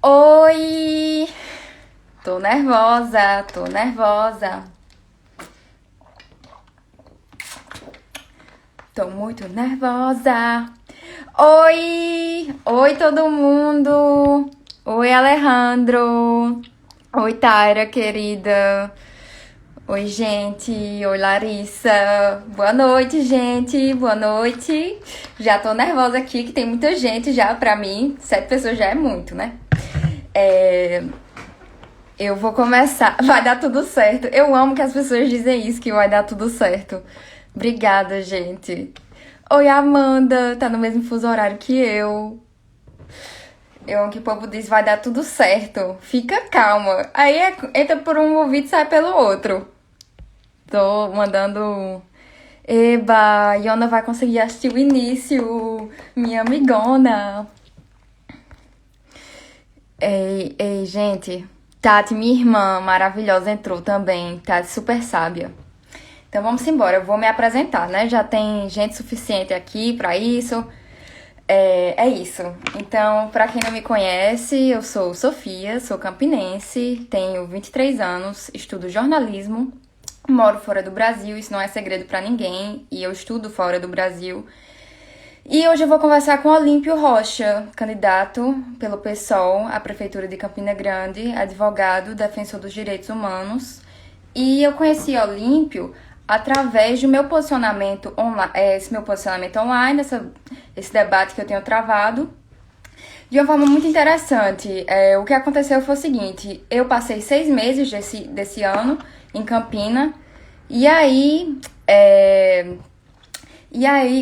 Oi! Tô nervosa, tô nervosa. Tô muito nervosa. Oi! Oi, todo mundo! Oi, Alejandro! Oi, Taira, querida! Oi, gente! Oi, Larissa! Boa noite, gente! Boa noite! Já tô nervosa aqui, que tem muita gente já pra mim. 7 pessoas já é muito, né? É, Eu vou começar. Vai dar tudo certo. Eu amo que as pessoas dizem isso, que vai dar tudo certo. Obrigada, gente. Oi, Amanda. Tá no mesmo fuso horário que eu. Eu amo que o povo diz vai dar tudo certo. Fica calma. Aí entra por um ouvido e sai pelo outro. Tô mandando. Eba, Iona vai conseguir assistir o início. Minha amigona. Ei, gente. Tati, minha irmã maravilhosa, entrou também. Tati, super sábia. Então vamos embora, eu vou me apresentar, né? Já tem gente suficiente aqui pra isso. É isso. Então, pra quem não me conhece, eu sou Sofia, sou campinense, tenho 23 anos, estudo jornalismo, moro fora do Brasil, isso não é segredo pra ninguém, e eu estudo fora do Brasil. E hoje eu vou conversar com Olímpio Rocha, candidato pelo PSOL à Prefeitura de Campina Grande, advogado, defensor dos direitos humanos. E eu conheci Olímpio através do meu posicionamento online, esse meu posicionamento online, esse debate que eu tenho travado, de uma forma muito interessante. O que aconteceu foi o seguinte: eu passei 6 meses desse ano em Campina, e aí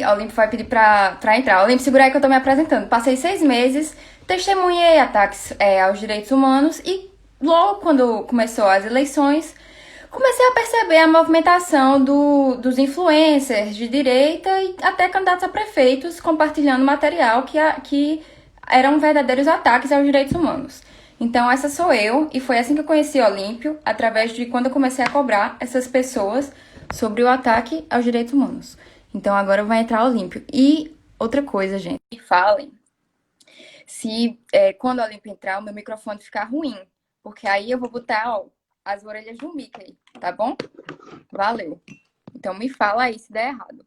a Olimpo vai pedir pra entrar. Olimpo, segura aí que eu tô me apresentando. Passei 6 meses, testemunhei ataques aos direitos humanos e logo quando começou as eleições, comecei a perceber a movimentação dos influencers de direita e até candidatos a prefeitos compartilhando material que eram verdadeiros ataques aos direitos humanos. Então, essa sou eu, e foi assim que eu conheci Olímpio, através de quando eu comecei a cobrar essas pessoas sobre o ataque aos direitos humanos. Então, agora vai entrar Olímpio. E outra coisa, gente, falem se quando o Olímpio entrar, o meu microfone ficar ruim, porque aí eu vou botar, ó, as orelhas do Mickey, tá bom? Valeu. Então, me fala aí se der errado.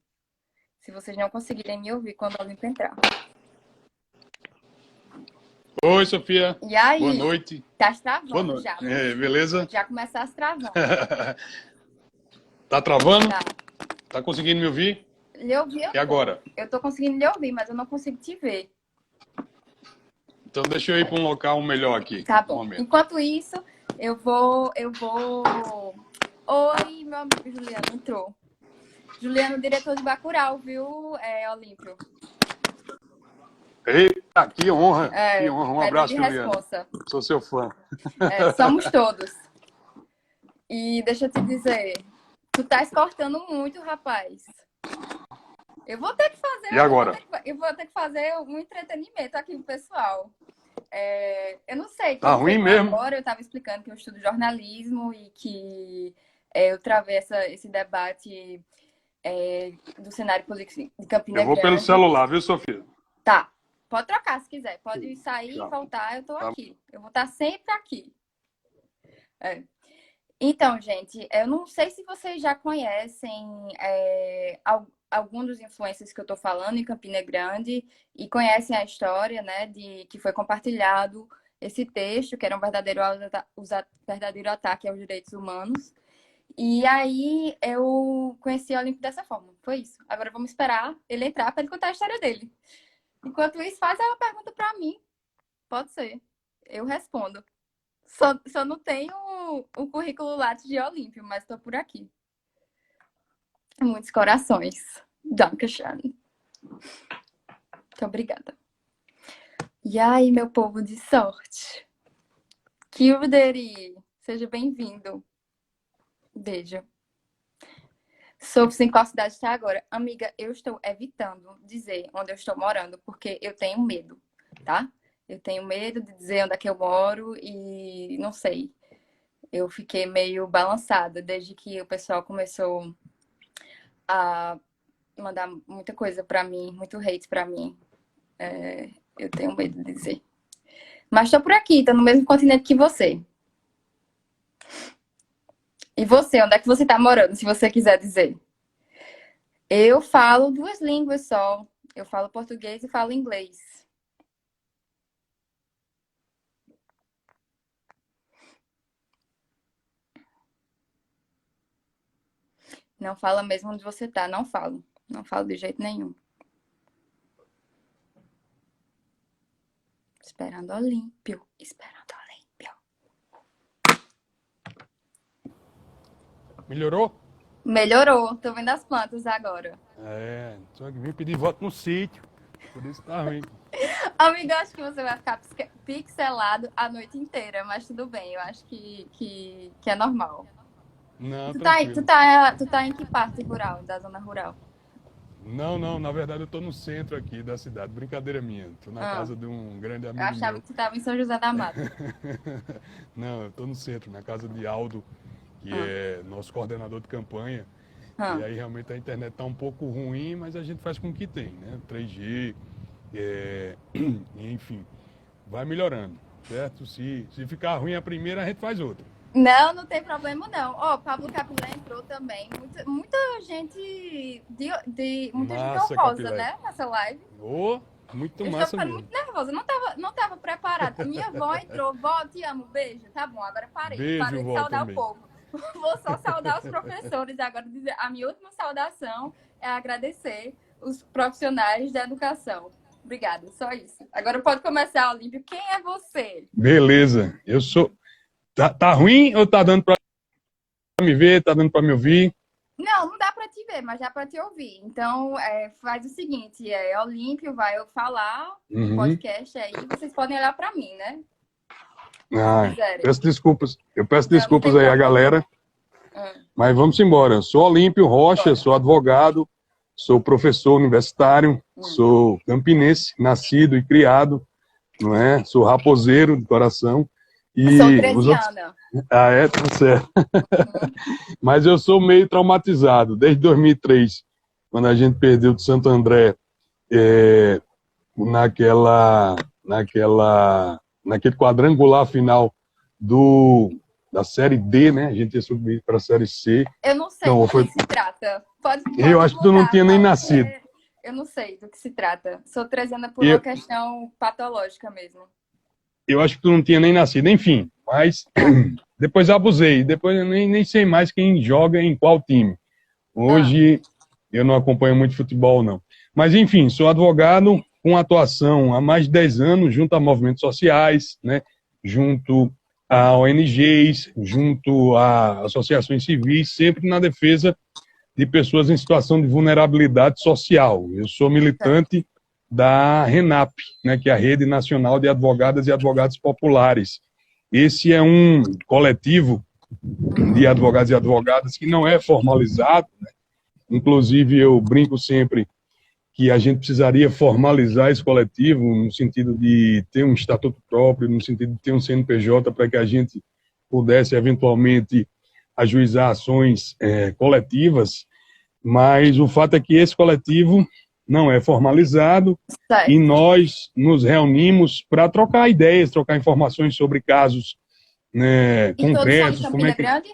Se vocês não conseguirem me ouvir quando o Olímpio entrar. Oi, Sofia. E Boa aí? noite. Tá Boa travando noite. já, viu? Beleza? Já começasse travando. Tá travando? Tá. Tá conseguindo me ouvir? Lhe ouvir eu E tô. agora? Eu tô conseguindo lhe ouvir, mas eu não consigo te ver. Então deixa eu ir para um local melhor aqui. Tá Um bom. momento. Enquanto isso, eu vou. Oi, meu amigo Juliano entrou. Juliano, diretor de Bacurau, viu, Olímpio? Eita, que honra. Que É, honra. Um pedra de abraço, Juliano. responsa. Sou seu fã. Somos todos. E deixa eu te dizer, tu tá cortando muito, rapaz. Eu vou ter que fazer, E agora? eu vou ter que fazer um entretenimento aqui pro pessoal. Eu não sei Tá quem ruim chegou mesmo? agora, eu estava explicando que eu estudo jornalismo e que eu travei esse debate do cenário político de Eu Campina vou pelo Grande. celular, viu, Sofia? Tá, pode trocar se quiser, pode sair e Tchau. voltar, eu tô Tá. aqui. Eu vou estar sempre aqui. É. Então, gente, eu não sei se vocês já conhecem algum dos influencers que eu tô falando em Campina Grande e conhecem a história, né, de que foi compartilhado esse texto, que era um verdadeiro ataque aos direitos humanos. E aí eu conheci o Olímpio dessa forma. Foi isso. Agora vamos esperar ele entrar para ele contar a história dele. Enquanto isso, faz uma pergunta para mim. Pode ser. Eu respondo. Só não tenho o currículo Lattes de Olímpio, mas estou por aqui. Muitos corações. Dankeschön. Muito obrigada. E aí, meu povo de sorte. Kilderi, seja bem-vindo. Beijo. Sofro em qual cidade está agora? Amiga, eu estou evitando dizer onde eu estou morando, porque eu tenho medo, tá? Eu tenho medo de dizer onde é que eu moro e não sei. Eu fiquei meio balançada desde que o pessoal começou a mandar muita coisa pra mim, muito hate pra mim. Eu tenho medo de dizer. Mas tô por aqui, tô no mesmo continente que você. E você, onde é que você tá morando, se você quiser dizer? Eu falo duas línguas só. Eu falo português e falo inglês. Não fala mesmo onde você tá, não falo. Não falo de jeito nenhum. Esperando Olímpio, esperando Olímpio. Melhorou? Melhorou, tô vendo as plantas agora. É, só que vim pedir voto no sítio. Por isso tá ruim. Amigo, eu acho que você vai ficar pixelado a noite inteira, mas tudo bem, eu acho que é normal. Não, Tu tranquilo. tá em que parte rural, da zona rural? Não, na verdade eu tô no centro aqui da cidade. Brincadeira minha. Tô na Ah, casa de um grande eu amigo achava meu. que tu tava em São José da Mata. Não, eu tô no centro, na casa de Aldo, que Ah, é nosso coordenador de campanha. E ah. aí realmente a internet tá um pouco ruim, mas a gente faz com o que tem, né? 3G, é, enfim, vai melhorando, certo? Se ficar ruim a primeira, a gente faz outra. Não, não tem problema não. Ó, Pablo Capilé entrou também. Muita gente muita gente Massa, honrosa, Capilé. né, nessa live. Ô, muito Eu estou massa ficando mesmo. muito nervosa. Não tava preparada. A minha avó entrou. Vó, te amo, beijo. Tá bom, agora parei. Beijo, Parei de vó, saudar o também. povo. Vou só saudar os professores. Agora, a minha última saudação é agradecer os profissionais da educação. Obrigada, só isso. Agora pode começar, Olímpio. Quem é você? Beleza, eu sou. Tá ruim ou tá dando pra me ver? Tá dando pra me ouvir? Não, não dá para te ver, mas dá para te ouvir. Então, faz o seguinte, Olímpio vai eu falar no Uhum. podcast aí, vocês podem olhar para mim, né? Se Ah, quiserem. peço desculpas. Eu peço Não, não desculpas tem aí à problema. galera, mas vamos embora. Eu sou Olímpio Rocha, Bora. sou advogado, sou professor universitário, sou campinense, nascido e criado, não é? Sou raposeiro de coração. Eu sou E os outros. 13 anos. Ah, é? Tá certo. Uhum. Mas eu sou meio traumatizado. Desde 2003, quando a gente perdeu de Santo André, é, naquela, naquele quadrangular final da Série D, né? A gente ia subir para a Série C. Eu não sei Não, do que foi. se trata. Pode Eu acho que tu não mudar, tinha nem nascido. porque eu não sei do que se trata. Sou 13 anos por uma Eu, questão patológica mesmo. eu acho que tu não tinha nem nascido. Enfim, mas depois abusei. Depois eu nem sei mais quem joga em qual time. Ah, Hoje eu não acompanho muito futebol, não. Mas, enfim, sou advogado com atuação há mais de 10 anos junto a movimentos sociais, né? Junto a ONGs, junto a associações civis, sempre na defesa de pessoas em situação de vulnerabilidade social. Eu sou certo. militante da RENAP, né, que é a Rede Nacional de Advogadas e Advogados Populares. Esse é um coletivo de advogados e advogadas que não é formalizado, né? Inclusive eu brinco sempre que a gente precisaria formalizar esse coletivo no sentido de ter um estatuto próprio, no sentido de ter um CNPJ para que a gente pudesse eventualmente ajuizar ações coletivas, mas o fato é que esse coletivo não é formalizado e Certo. nós nos reunimos para trocar ideias, trocar informações sobre casos, né, E todos são de concretos, como é Campina que... Grande?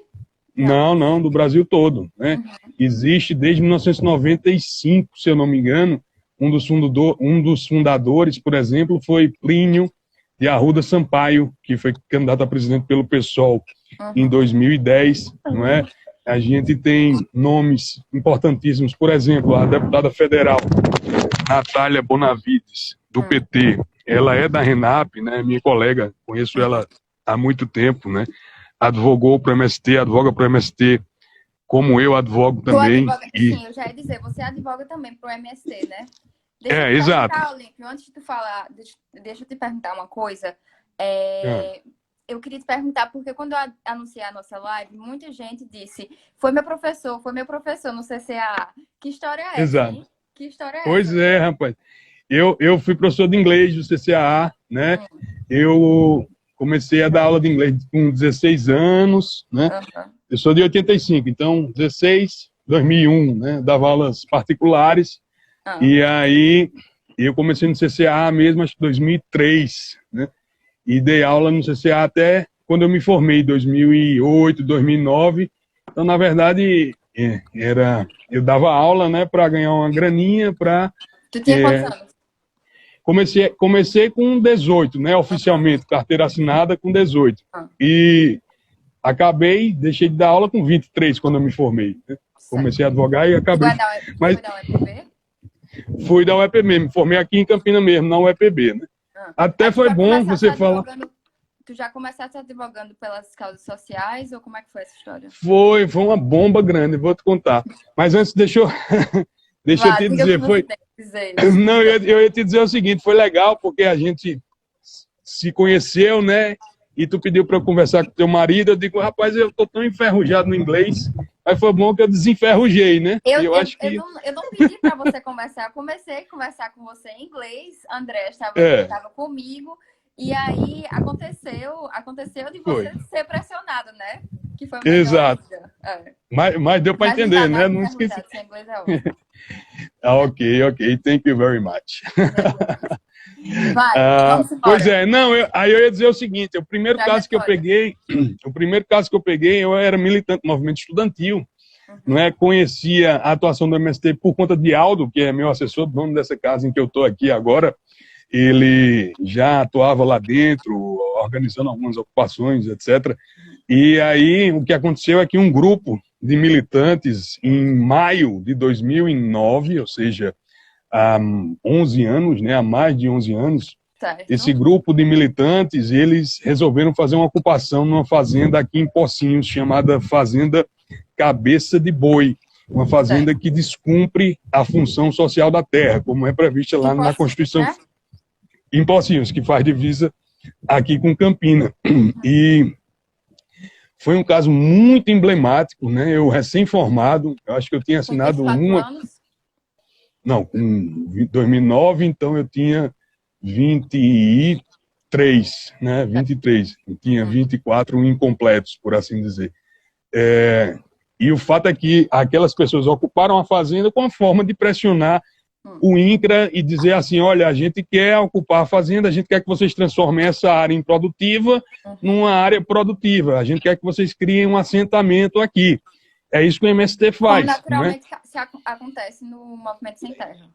Não. Não, do Brasil todo, né? Uhum. Existe desde 1995, se eu não me engano, um dos fundadores, por exemplo, foi Plínio de Arruda Sampaio, que foi candidato a presidente pelo PSOL em Uhum. 2010, não é? A gente tem nomes importantíssimos, por exemplo, a deputada federal Natália Bonavides, do PT, ela é da RENAP, né? Minha colega, conheço ela há muito tempo, né? Advogou para o MST, advoga para o MST, como eu advogo Tu também. advoga, sim, eu já ia dizer, você advoga também pro MST, né? Deixa eu te Exato. perguntar, Olímpio, antes de tu falar, deixa eu te perguntar uma coisa. Ah, Eu queria te perguntar, porque quando eu anunciei a nossa live, muita gente disse, foi meu professor no CCA. Que história é essa, exato. hein? Que história é Pois essa? é, rapaz. Eu fui professor de inglês do CCAA, né? Hum, Eu comecei a dar aula de inglês com 16 anos, né? aham, Eu sou de 85, então 16, 2001, né? Dava aulas particulares. ah, E aí eu comecei no CCAA mesmo, acho que 2003, né? e dei aula no CCA até quando eu me formei, em 2008, 2009. Então, na verdade, eu dava aula, né, para ganhar uma graninha, para... Tu tinha quantos anos? Comecei com 18, né, oficialmente, carteira assinada com 18. E deixei de dar aula com 23 quando eu me formei, né? Comecei a advogar e acabei... Foi da UEPB? Fui da UEPB, me formei aqui em Campina mesmo, na UEPB, né? Até foi bom você falar... Tu já começaste advogando pelas causas sociais, ou como é que foi essa história? Foi uma bomba grande, vou te contar. Mas antes, deixa eu te dizer, foi... Não, eu ia te dizer o seguinte, foi legal, porque a gente se conheceu, né? E tu pediu para eu conversar com teu marido, eu digo, rapaz, eu tô tão enferrujado no inglês, mas foi bom que eu desenferrujei, né? Eu não pedi para você conversar, eu comecei a conversar com você em inglês, André estava comigo, e aí aconteceu de você ser pressionado, né? Que foi exato. Mas deu para entender, né? Não esqueci. Sem inglês é ótimo. Ok, thank you very much. Vai, vamos embora. Pois é, não, aí eu ia dizer o seguinte, o primeiro caso que eu peguei, eu era militante do movimento estudantil, não é? Conhecia a atuação do MST por conta de Aldo, que é meu assessor, dono dessa casa em que eu estou aqui agora. Ele já atuava lá dentro, organizando algumas ocupações, etc. E aí o que aconteceu é que um grupo de militantes, em maio de 2009, ou seja, há 11 anos, né, há mais de 11 anos, certo. Esse grupo de militantes, eles resolveram fazer uma ocupação numa fazenda aqui em Pocinhos, chamada Fazenda Cabeça de Boi, uma fazenda que descumpre a função social da terra, como é prevista lá na Constituição, né? Em Pocinhos, que faz divisa aqui com Campina. E foi um caso muito emblemático, né? Eu recém-formado, eu acho que eu tinha assinado anos? Não, com 2009, então eu tinha 23, né? 23. Eu tinha 24 incompletos, por assim dizer. E o fato é que aquelas pessoas ocuparam a fazenda com a forma de pressionar o INCRA e dizer assim, olha, a gente quer ocupar a fazenda, a gente quer que vocês transformem essa área improdutiva numa área produtiva, a gente quer que vocês criem um assentamento aqui. É isso que o MST faz. Como naturalmente acontece no Movimento Sem Terra.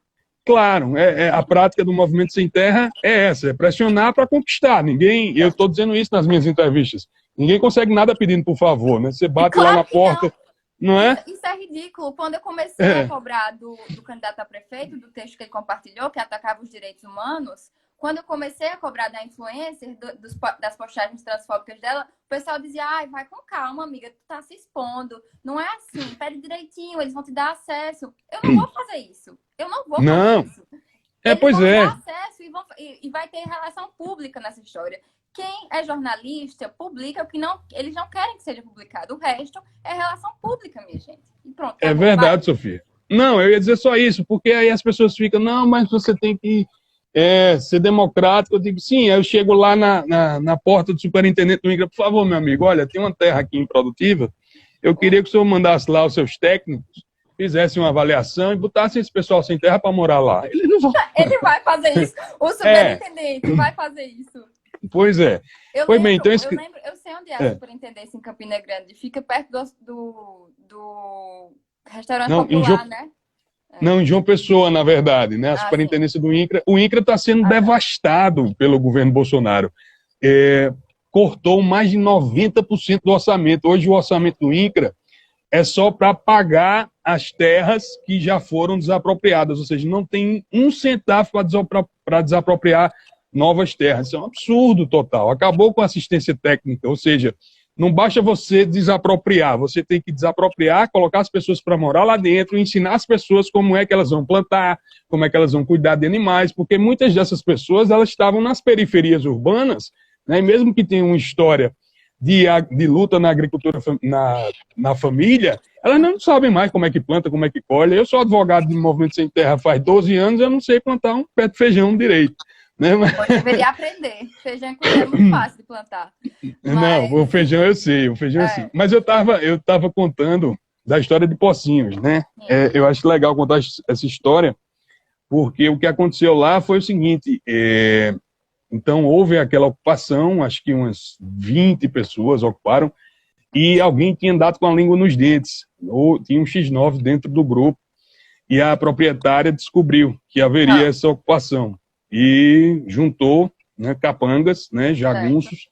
Claro, a prática do Movimento Sem Terra é essa, é pressionar para conquistar. Eu estou dizendo isso nas minhas entrevistas, ninguém consegue nada pedindo por favor, né? Você bate lá na porta... Não é? Isso é ridículo. Quando eu comecei a cobrar do candidato a prefeito, do texto que ele compartilhou, que atacava os direitos humanos, quando eu comecei a cobrar da influencer, das postagens transfóbicas dela, o pessoal dizia, ai, vai com calma, amiga, tu tá se expondo. Não é assim, pede direitinho, eles vão te dar acesso. Eu não vou fazer isso. Eu não vou fazer isso. Eles pois vão é. te dar acesso e vai ter relação pública nessa história. Quem é jornalista publica o que eles não querem que seja publicado. O resto é relação pública, minha gente. E pronto. É verdade, Sofia. Não, eu ia dizer só isso, porque aí as pessoas ficam, não, mas você tem que ser democrático. Eu digo, sim, eu chego lá na porta do superintendente do INCRA, por favor, meu amigo, olha, tem uma terra aqui improdutiva, eu queria que o senhor mandasse lá os seus técnicos, fizessem uma avaliação e botassem esse pessoal sem terra para morar lá. Ele não vai. Ele vai fazer isso. O superintendente vai fazer isso. Pois é. Eu sei onde é a superintendência em Campina Grande. Fica perto do restaurante popular, né? Não, em João Pessoa, na verdade, né? A superintendência do INCRA. O INCRA está sendo devastado pelo governo Bolsonaro. Cortou mais de 90% do orçamento. Hoje o orçamento do INCRA é só para pagar as terras que já foram desapropriadas. Ou seja, não tem um centavo para desapropriar novas terras. Isso é um absurdo total. Acabou com a assistência técnica, ou seja, não basta você desapropriar, você tem que desapropriar, colocar as pessoas para morar lá dentro, ensinar as pessoas como é que elas vão plantar, como é que elas vão cuidar de animais, porque muitas dessas pessoas elas estavam nas periferias urbanas, né, e mesmo que tenham uma história de luta na agricultura, na família, elas não sabem mais como é que planta, como é que colhe. Eu sou advogado do Movimento Sem Terra faz 12 anos, eu não sei plantar um pé de feijão direito. Né? Eu deveria aprender. Feijão é muito fácil de plantar. Não, o feijão eu sei, Mas eu tava contando da história de Pocinhos, né? Eu acho legal contar essa história, porque o que aconteceu lá foi o seguinte, Então, houve aquela ocupação, acho que umas 20 pessoas ocuparam, e alguém tinha andado com a língua nos dentes, ou tinha um X9 dentro do grupo, e a proprietária descobriu que haveria essa ocupação, e juntou, né, capangas, né, jagunços,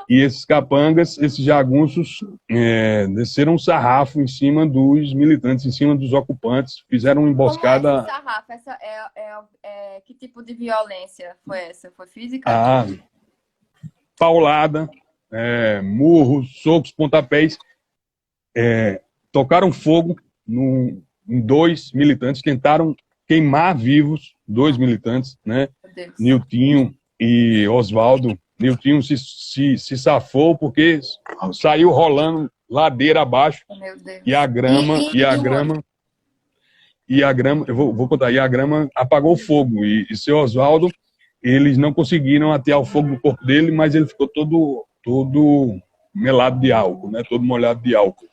e esses capangas, esses jagunços, desceram um sarrafo em cima dos militantes, em cima dos ocupantes, fizeram uma emboscada. Como é esse sarrafo? Que tipo de violência foi essa? Foi física? Paulada, murros, socos, pontapés. Tocaram fogo em 2 militantes, tentaram queimar vivos 2 militantes, né? Niltinho e Oswaldo. Niltinho se safou porque saiu rolando ladeira abaixo. Meu Deus. E a grama, eu vou contar, e a grama apagou o fogo. E seu Oswaldo, eles não conseguiram atear o fogo no corpo dele, mas ele ficou todo melado de álcool, né? Todo molhado de álcool.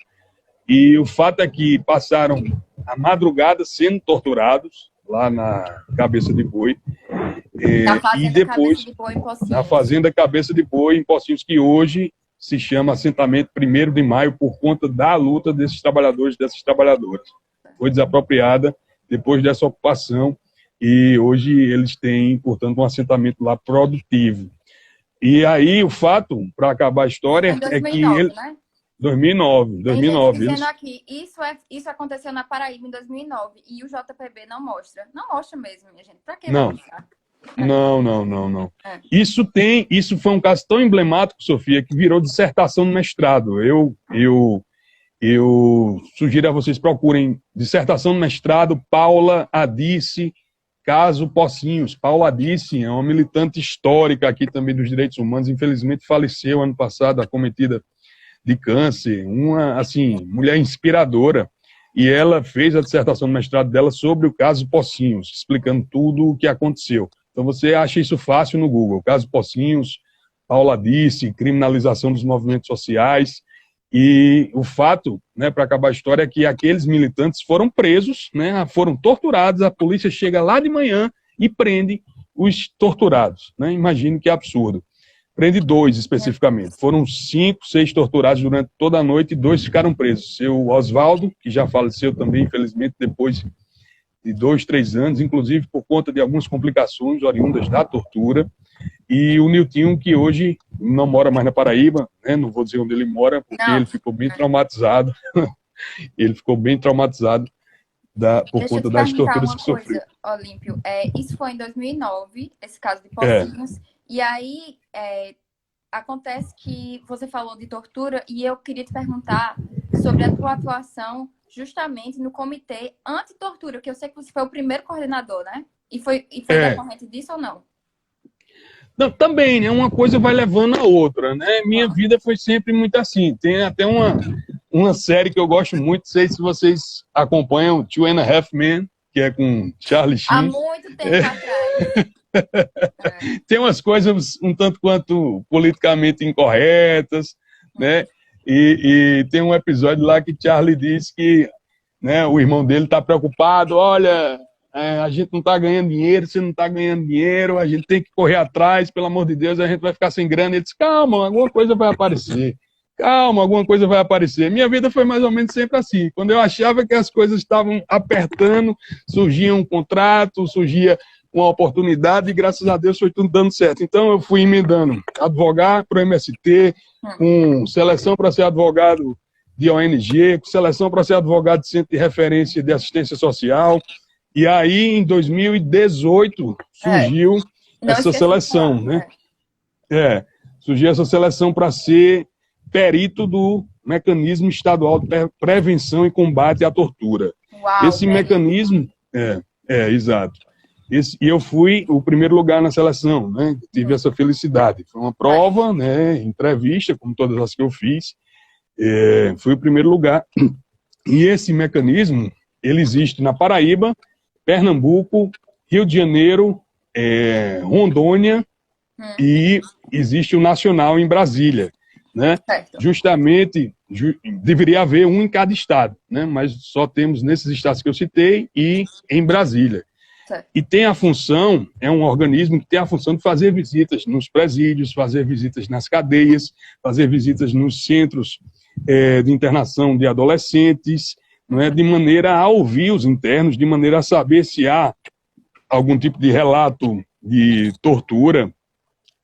E o fato é que passaram a madrugada sendo torturados lá na Cabeça de Boi. E depois na Fazenda Cabeça de Boi, em Pocinhos, que hoje se chama Assentamento 1º de Maio, por conta da luta desses trabalhadores e dessas trabalhadoras. Foi desapropriada depois dessa ocupação e hoje eles têm, portanto, um assentamento lá produtivo. E aí o fato, para acabar a história, 2009, é que eles... Né? 2009. Tem gente dizendo eles... aqui, isso aconteceu na Paraíba em 2009 e o JPB não mostra. Não mostra mesmo, minha gente. Pra que mostrar? Não. Isso foi um caso tão emblemático, Sofia, que virou dissertação do mestrado. Eu sugiro a vocês procurem dissertação do mestrado Paula Adice, caso Pocinhos. Paula Adice é uma militante histórica aqui também dos direitos humanos, infelizmente faleceu ano passado, acometida de câncer, uma, assim, mulher inspiradora, e ela fez a dissertação do mestrado dela sobre o caso Pocinhos, explicando tudo o que aconteceu. Então você acha isso fácil no Google, caso Pocinhos, Paula Disse, criminalização dos movimentos sociais, e o fato, né, para acabar a história, é que aqueles militantes foram presos, né, foram torturados, a polícia chega lá de manhã e prende os torturados, né, imagine que absurdo. Prende 2 especificamente. Foram 5, 6 torturados durante toda a noite e 2 ficaram presos. Seu Oswaldo, que já faleceu também, infelizmente, depois de 2, 3 anos, inclusive por conta de algumas complicações oriundas da tortura. E o Niltinho, que hoje não mora mais na Paraíba, né? Não vou dizer onde ele mora, porque ele ficou bem traumatizado. Ele ficou bem traumatizado por conta das torturas que sofreu. Olímpio, isso foi em 2009, esse caso de Pocinhos. E aí, acontece que você falou de tortura e eu queria te perguntar sobre a tua atuação justamente no comitê anti-tortura, que eu sei que você foi o primeiro coordenador, né? E foi decorrente disso ou não? Não, também, né? Uma coisa vai levando a outra, né? Minha vida foi sempre muito assim. Tem até uma série que eu gosto muito, não sei se vocês acompanham, Two and a Half Men, que é com Charlie Sheen. Há muito tempo atrás. Tem umas coisas um tanto quanto politicamente incorretas, né? E tem um episódio lá que Charlie diz que, né, o irmão dele está preocupado, olha, a gente não está ganhando dinheiro, você não está ganhando dinheiro, a gente tem que correr atrás, pelo amor de Deus, a gente vai ficar sem grana. Ele diz, calma, alguma coisa vai aparecer. Calma, alguma coisa vai aparecer. Minha vida foi mais ou menos sempre assim. Quando eu achava que as coisas estavam apertando, surgia um contrato, surgia uma oportunidade e, graças a Deus, foi tudo dando certo. Então, eu fui emendando advogar para o MST, com seleção para ser advogado de ONG, com seleção para ser advogado de Centro de Referência de Assistência Social. E aí, em 2018, surgiu essa seleção, né? Surgiu essa seleção para ser perito do Mecanismo Estadual de Prevenção e Combate à Tortura. Uau, esse mecanismo... exato. E eu fui o primeiro lugar na seleção, né? Tive essa felicidade. Foi uma prova, né? Entrevista, como todas as que eu fiz. Fui o primeiro lugar. E esse mecanismo, ele existe na Paraíba, Pernambuco, Rio de Janeiro, Rondônia, e existe o nacional em Brasília, né? Justamente, deveria haver um em cada estado, né? Mas só temos nesses estados que eu citei e em Brasília. e tem a função, é um organismo que tem a função de fazer visitas nos presídios, fazer visitas nas cadeias, fazer visitas nos centros de internação de adolescentes, não é, de maneira a ouvir os internos, de maneira a saber se há algum tipo de relato de tortura,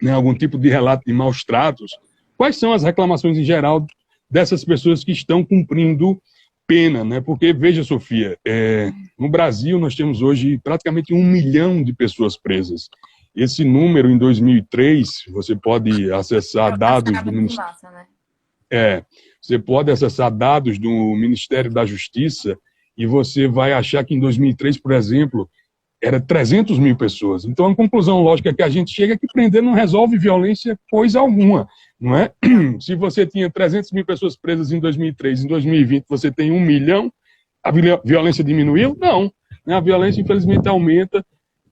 né, algum tipo de relato de maus tratos. Quais são as reclamações em geral dessas pessoas que estão cumprindo pena, né? Porque, veja, Sofia, no Brasil nós temos hoje praticamente 1 milhão de pessoas presas. Esse número, em 2003, você pode acessar dados do Ministério... Você pode acessar dados do Ministério da Justiça e você vai achar que em 2003, por exemplo, era 300 mil pessoas. Então, a conclusão lógica que a gente chega é que prender não resolve violência coisa alguma, não é? Se você tinha 300 mil pessoas presas em 2003, em 2020 você tem 1 milhão, a violência diminuiu? Não. A violência, infelizmente, aumenta,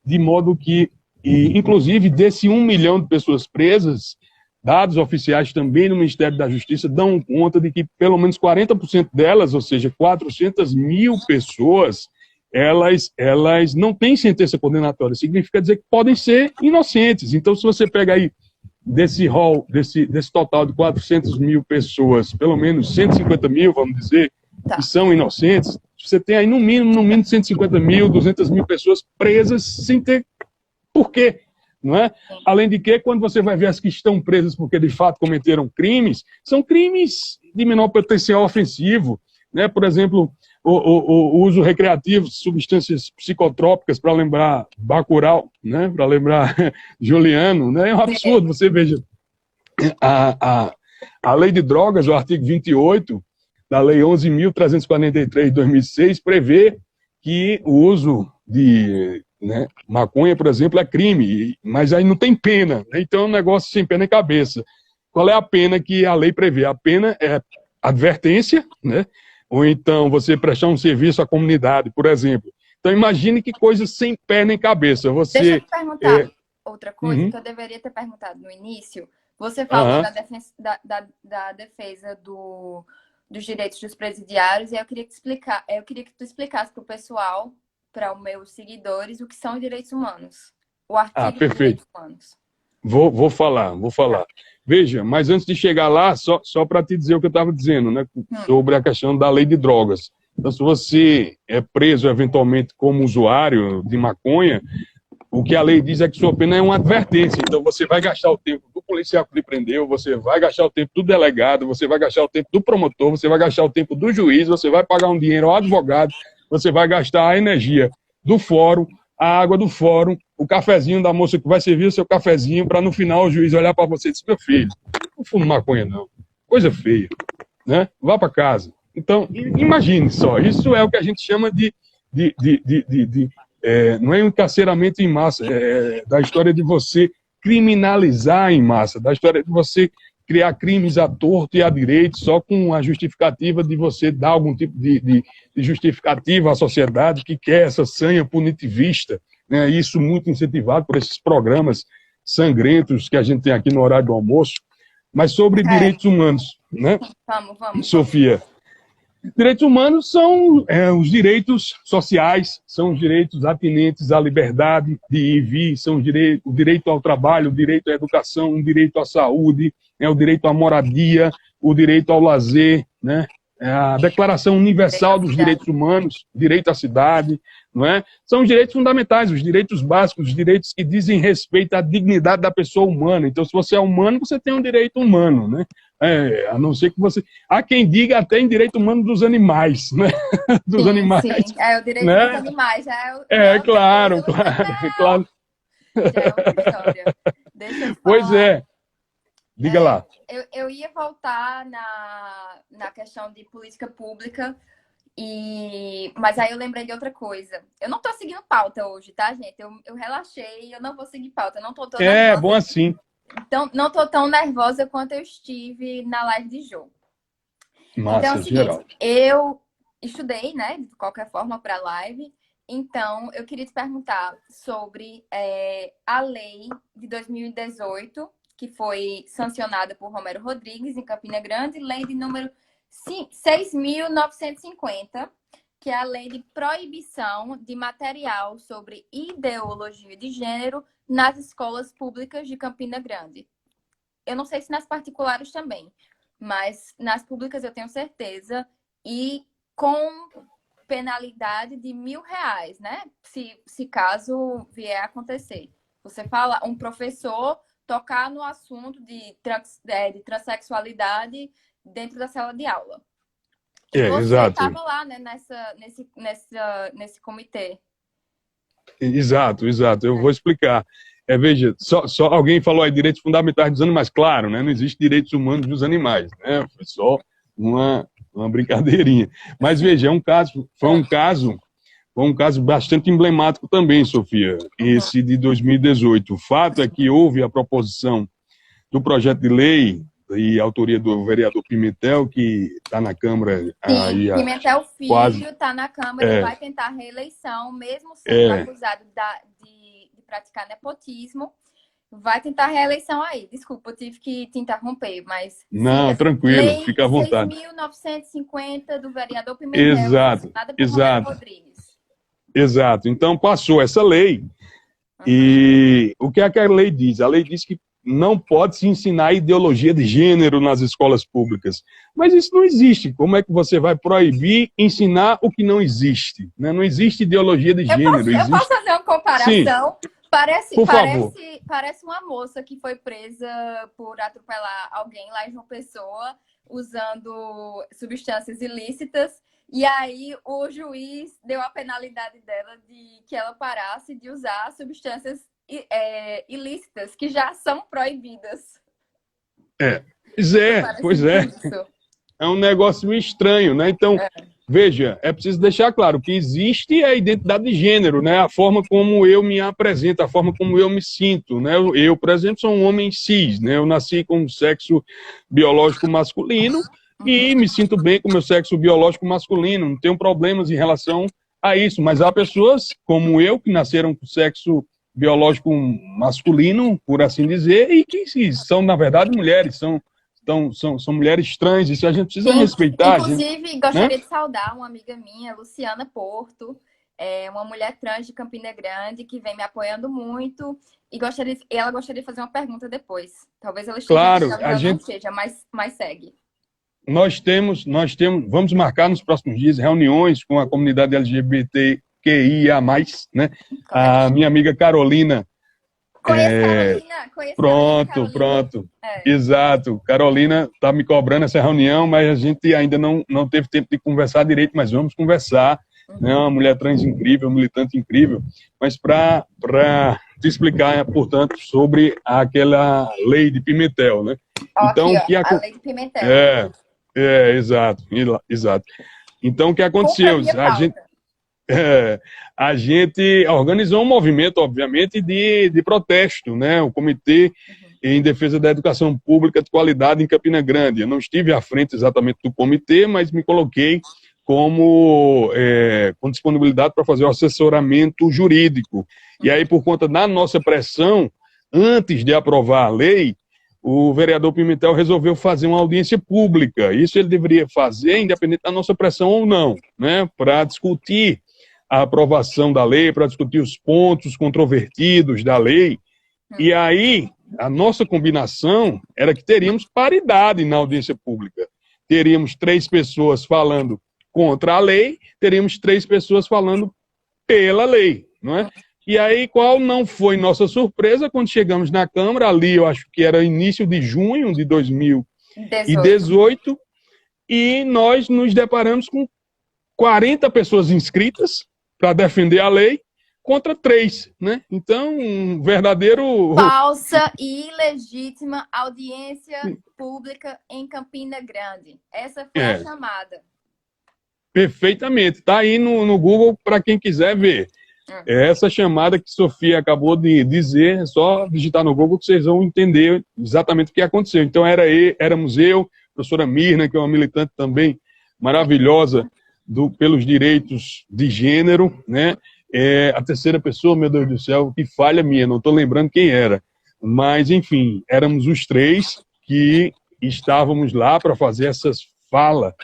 de modo que, inclusive, desse 1 milhão de pessoas presas, dados oficiais também no Ministério da Justiça dão conta de que pelo menos 40% delas, ou seja, 400 mil pessoas, elas não têm sentença condenatória. Significa dizer que podem ser inocentes. Então, se você pega aí desse total de 400 mil pessoas, pelo menos 150 mil, vamos dizer, que são inocentes, você tem aí no mínimo 150 mil, 200 mil pessoas presas sem ter porquê. Não é? Além de que, quando você vai ver as que estão presas porque de fato cometeram crimes, são crimes de menor potencial ofensivo, né? Por exemplo, o uso recreativo de substâncias psicotrópicas, para lembrar Bacurau, né? Para lembrar Juliano, né? É um absurdo. Você veja, a lei de drogas, o artigo 28 da lei 11.343 de 2006, prevê que o uso de maconha, por exemplo, é crime, mas aí não tem pena, né? Então é um negócio sem pena nem cabeça. Qual é a pena que a lei prevê? A pena é advertência, né? Ou então você prestar um serviço à comunidade, por exemplo. Então imagine que coisa sem pé nem cabeça. Deixa eu te perguntar outra coisa que eu deveria ter perguntado no início. Você falou da defesa dos direitos dos presidiários, e eu queria que tu explicasse para o pessoal, para os meus seguidores, o que são os direitos humanos. O artigo dos direitos humanos. Vou falar. Veja, mas antes de chegar lá, só para te dizer o que eu estava dizendo, né, sobre a questão da lei de drogas. Então, se você é preso eventualmente como usuário de maconha, o que a lei diz é que sua pena é uma advertência. Então, você vai gastar o tempo do policial que lhe prendeu, você vai gastar o tempo do delegado, você vai gastar o tempo do promotor, você vai gastar o tempo do juiz, você vai pagar um dinheiro ao advogado, você vai gastar a energia do fórum, a água do fórum, o cafezinho da moça que vai servir o seu cafezinho, para no final o juiz olhar para você e dizer: meu filho, não fumo maconha não, coisa feia, né? Vá para casa. Então, imagine só, isso é o que a gente chama não é um encarceramento em massa, da história de você criminalizar em massa, da história de você criar crimes à torto e à direito, só com a justificativa de você dar algum tipo de justificativa à sociedade que quer essa sanha punitivista, né? Isso muito incentivado por esses programas sangrentos que a gente tem aqui no horário do almoço. Mas sobre direitos humanos, né? Vamos. Sofia, direitos humanos são os direitos sociais, são os direitos atinentes à liberdade de ir e vir, são o direito ao trabalho, o direito à educação, o direito à saúde, o direito à moradia, o direito ao lazer, né? A Declaração Universal dos Direitos Humanos, direito à cidade, não é? São os direitos fundamentais, os direitos básicos, os direitos que dizem respeito à dignidade da pessoa humana. Então, se você é humano, você tem um direito humano, né? A não ser que você... Há quem diga até em direito humano dos animais, né? Dos animais. Sim, é o direito dos animais. Claro. Já é outra história. Deixa eu falar. Pois é. Diga lá. Eu ia voltar na questão de política pública, mas aí eu lembrei de outra coisa. Eu não tô seguindo pauta hoje, tá, gente? Eu relaxei, eu não vou seguir pauta. Eu não tô tão nervosa. Bom assim. Então, não tô tão nervosa quanto eu estive na live de jogo. Massa, então, é o seguinte, geral. eu estudei, né, de qualquer forma, para a live. Então, eu queria te perguntar sobre a lei de 2018, que foi sancionada por Romero Rodrigues, em Campina Grande, lei de número 6.950, que é a lei de proibição de material sobre ideologia de gênero nas escolas públicas de Campina Grande. Eu não sei se nas particulares também, mas nas públicas eu tenho certeza, e com penalidade de R$ 1.000, né? Se caso vier a acontecer. Você fala, um professor tocar no assunto de transexualidade dentro da sala de aula. E você Exato. estava lá, né, nesse comitê. Exato. Eu vou explicar. Veja, só alguém falou aí direitos fundamentais dos animais. Claro, né? Não existe direitos humanos dos animais, né? Foi só uma brincadeirinha. Mas veja, foi um caso bastante emblemático também, Sofia, esse de 2018. O fato é que houve a proposição do projeto de lei e autoria do vereador Pimentel, que está na Câmara. Sim, aí Pimentel Filho está na Câmara e vai tentar reeleição, mesmo sendo acusado de praticar nepotismo. Vai tentar reeleição aí. Desculpa, eu tive que te interromper, mas... Não, sim, tranquilo, fica à vontade. 6.950 do vereador Pimentel. Exato. Rodrigues. Exato. Então, passou essa lei. E o que é que a lei diz? A lei diz que não pode se ensinar ideologia de gênero nas escolas públicas. Mas isso não existe. Como é que você vai proibir ensinar o que não existe? Né? Não existe ideologia de gênero. Eu posso fazer uma comparação? Sim. Parece uma moça que foi presa por atropelar alguém lá em João Pessoa, usando substâncias ilícitas. E aí o juiz deu a penalidade dela de que ela parasse de usar substâncias ilícitas, que já são proibidas. Pois é. É um negócio meio estranho, né? Então, veja, é preciso deixar claro que existe a identidade de gênero, né? A forma como eu me apresento, a forma como eu me sinto, né? Eu, por exemplo, sou um homem cis, né? Eu nasci com sexo biológico masculino e me sinto bem com o meu sexo biológico masculino, não tenho problemas em relação a isso, mas há pessoas como eu que nasceram com sexo biológico masculino, por assim dizer, e que são, na verdade, mulheres, são mulheres trans, isso a gente precisa respeitar. Inclusive, gostaria de saudar uma amiga minha, Luciana Porto, uma mulher trans de Campina Grande, que vem me apoiando muito, e ela gostaria de fazer uma pergunta depois. Talvez ela esteja, claro, talvez ela não esteja, mas segue. Vamos marcar nos próximos dias reuniões com a comunidade LGBTQIA+, né? A minha amiga Carolina. Conheço Pronto. Exato. Carolina está me cobrando essa reunião, mas a gente ainda não teve tempo de conversar direito, mas vamos conversar. Né? Uma mulher trans incrível, militante incrível, mas para te explicar, portanto, sobre aquela lei de Pimentel, né? Então, aqui, a lei de Pimentel. Exato. Então, o que aconteceu? A gente organizou um movimento, obviamente, de protesto, né? O Comitê em Defesa da Educação Pública de Qualidade em Campina Grande. Eu não estive à frente exatamente do comitê, mas me coloquei com disponibilidade para fazer o assessoramento jurídico. E aí, por conta da nossa pressão, antes de aprovar a lei, o vereador Pimentel resolveu fazer uma audiência pública. Isso ele deveria fazer, independente da nossa pressão ou não, né? Para discutir a aprovação da lei, para discutir os pontos controvertidos da lei. E aí, a nossa combinação era que teríamos paridade na audiência pública. Teríamos 3 pessoas falando contra a lei, teríamos 3 pessoas falando pela lei, não é? E aí, qual não foi nossa surpresa quando chegamos na Câmara, ali eu acho que era início de junho de 2018, e nós nos deparamos com 40 pessoas inscritas para defender a lei contra 3, né? Então, um verdadeiro... Falsa e ilegítima audiência pública em Campina Grande. Essa foi a chamada. Perfeitamente. Está aí no Google para quem quiser ver. Essa chamada que Sofia acabou de dizer, é só digitar no Google que vocês vão entender exatamente o que aconteceu. Então, éramos eu, a professora Mirna, que é uma militante também maravilhosa pelos direitos de gênero, né? A terceira pessoa, meu Deus do céu, que falha minha, não estou lembrando quem era. Mas, enfim, éramos os 3 que estávamos lá para fazer essas falas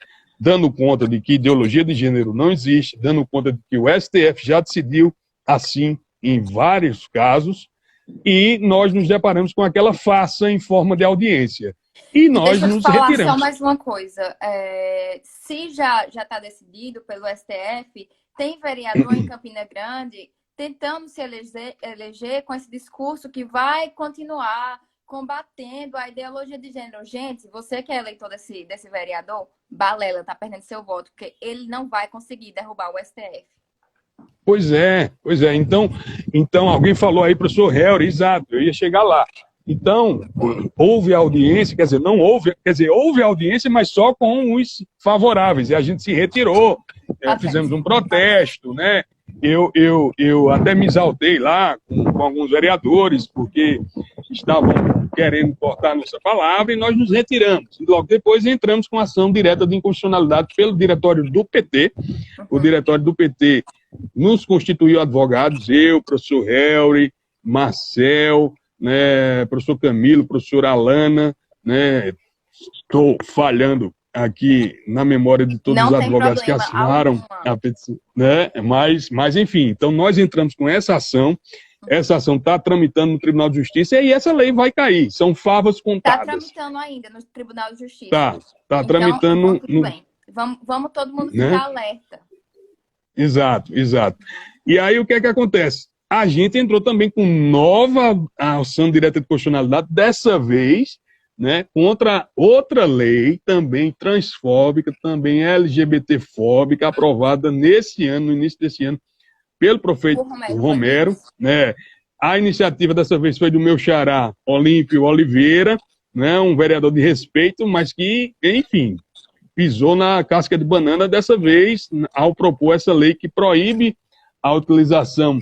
dando conta de que ideologia de gênero não existe, dando conta de que o STF já decidiu assim em vários casos, e nós nos deparamos com aquela farsa em forma de audiência. E nós Deixa eu te nos falar só retiramos. mais uma coisa. Se já está decidido pelo STF, tem vereador em Campina Grande tentando se eleger com esse discurso que vai continuar combatendo a ideologia de gênero. Gente, você que é eleitor desse vereador, balela, tá perdendo seu voto, porque ele não vai conseguir derrubar o STF. Pois é. Então alguém falou aí, professor Helder, exato, eu ia chegar lá. Então, houve audiência, houve audiência, mas só com os favoráveis, e a gente se retirou, fizemos um protesto, né? Eu até me exaltei lá com alguns vereadores, porque estavam querendo cortar nossa palavra, e nós nos retiramos. E logo depois entramos com ação direta de inconstitucionalidade pelo diretório do PT. O diretório do PT nos constituiu advogados, eu, professor Helder, Marcel, né, professor Camilo, professora Alana, né, estou falhando aqui na memória de todos os advogados que assinaram a petição, né, mas enfim, então nós entramos com essa ação está tramitando no Tribunal de Justiça e essa lei vai cair, são favas contadas. Está tramitando ainda no Tribunal de Justiça. Está então, tramitando. Então, tudo bem. Vamos todo mundo ficar, né, alerta. Exato. E aí o que é que acontece? A gente entrou também com nova ação direta de constitucionalidade, dessa vez, né, contra outra lei, também transfóbica, também LGBTfóbica, aprovada nesse ano, no início desse ano, pelo prefeito Romero, né? A iniciativa dessa vez foi do meu xará, Olímpio Oliveira, né, um vereador de respeito, mas que, enfim, pisou na casca de banana dessa vez, ao propor essa lei que proíbe a utilização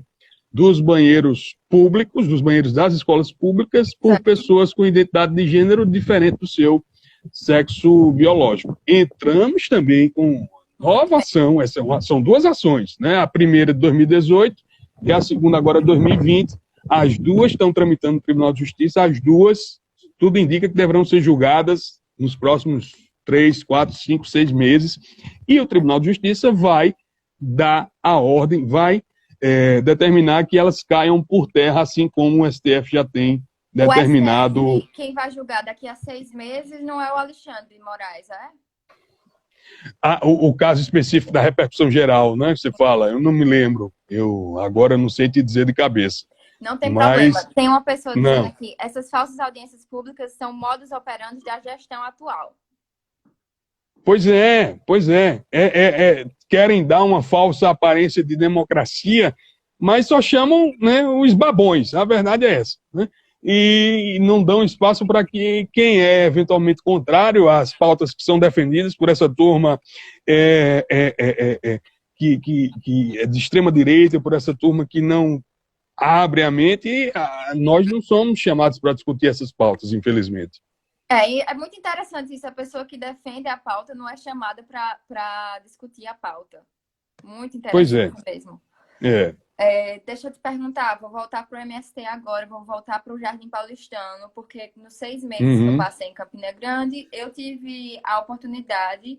dos banheiros públicos, dos banheiros das escolas públicas, por pessoas com identidade de gênero diferente do seu sexo biológico. Entramos também com nova ação, são duas ações, né? A primeira de 2018 e a segunda agora de 2020. As duas estão tramitando no Tribunal de Justiça, as duas, tudo indica que deverão ser julgadas nos próximos 3, 4, 5, 6 meses, e o Tribunal de Justiça vai dar a ordem, vai determinar que elas caiam por terra, assim como o STF já tem determinado. O STF, quem vai julgar daqui a 6 meses não é o Alexandre de Moraes, o caso específico da repercussão geral, né, que você fala, eu não me lembro, eu agora não sei te dizer de cabeça. Não tem problema. Tem uma pessoa dizendo aqui, essas falsas audiências públicas são modus operandi da gestão atual. Pois é. Querem dar uma falsa aparência de democracia, mas só chamam, né, os babões. A verdade é essa, né? E não dão espaço para que quem é eventualmente contrário às pautas que são defendidas por essa turma que é de extrema direita, por essa turma que não abre a mente, nós não somos chamados para discutir essas pautas, infelizmente. E é muito interessante isso, a pessoa que defende a pauta não é chamada para discutir a pauta. Muito interessante mesmo. Deixa eu te perguntar, vou voltar para o MST agora, vou voltar para o Jardim Paulistano, porque nos 6 meses que eu passei em Campina Grande, eu tive a oportunidade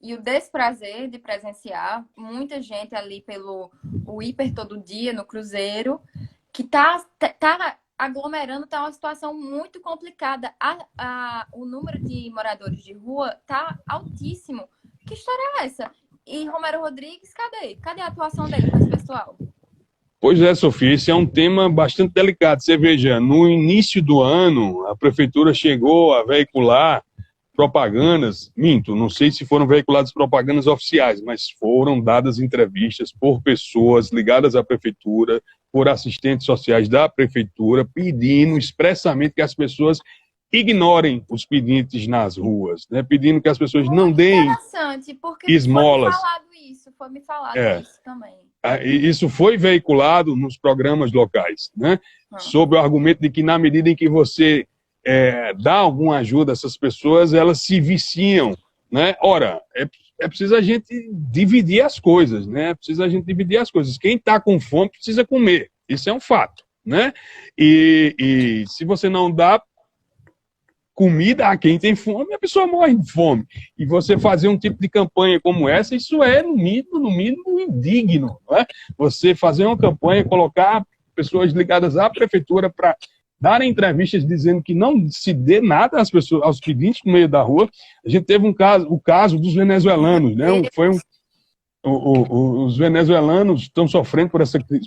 e o desprazer de presenciar muita gente ali pelo Hiper todo dia, no Cruzeiro, que tá aglomerando, tá uma situação muito complicada. O número de moradores de rua tá altíssimo. Que história é essa? E Romero Rodrigues, cadê? Cadê a atuação dele com esse pessoal? Pois é, Sofia, esse é um tema bastante delicado. Você veja, no início do ano, a prefeitura chegou a veicular propagandas, não sei se foram veiculadas propagandas oficiais, mas foram dadas entrevistas por pessoas ligadas à prefeitura, por assistentes sociais da prefeitura, pedindo expressamente que as pessoas ignorem os pedintes nas ruas, né? Pedindo que as pessoas não deem esmolas. Foi me falado isso também. Isso foi veiculado nos programas locais, né? Sob o argumento de que na medida em que você dá alguma ajuda a essas pessoas, elas se viciam, né? Ora, é preciso a gente dividir as coisas, né? É preciso a gente dividir as coisas. Quem está com fome precisa comer. Isso é um fato, né? E se você não dá, comida a quem tem fome, a pessoa morre de fome. E você fazer um tipo de campanha como essa, isso é, no mínimo indigno. Não é? Você fazer uma campanha, colocar pessoas ligadas à prefeitura para darem entrevistas dizendo que não se dê nada às pessoas, aos pedintes no meio da rua. A gente teve o caso dos venezuelanos, né? Os venezuelanos estão sofrendo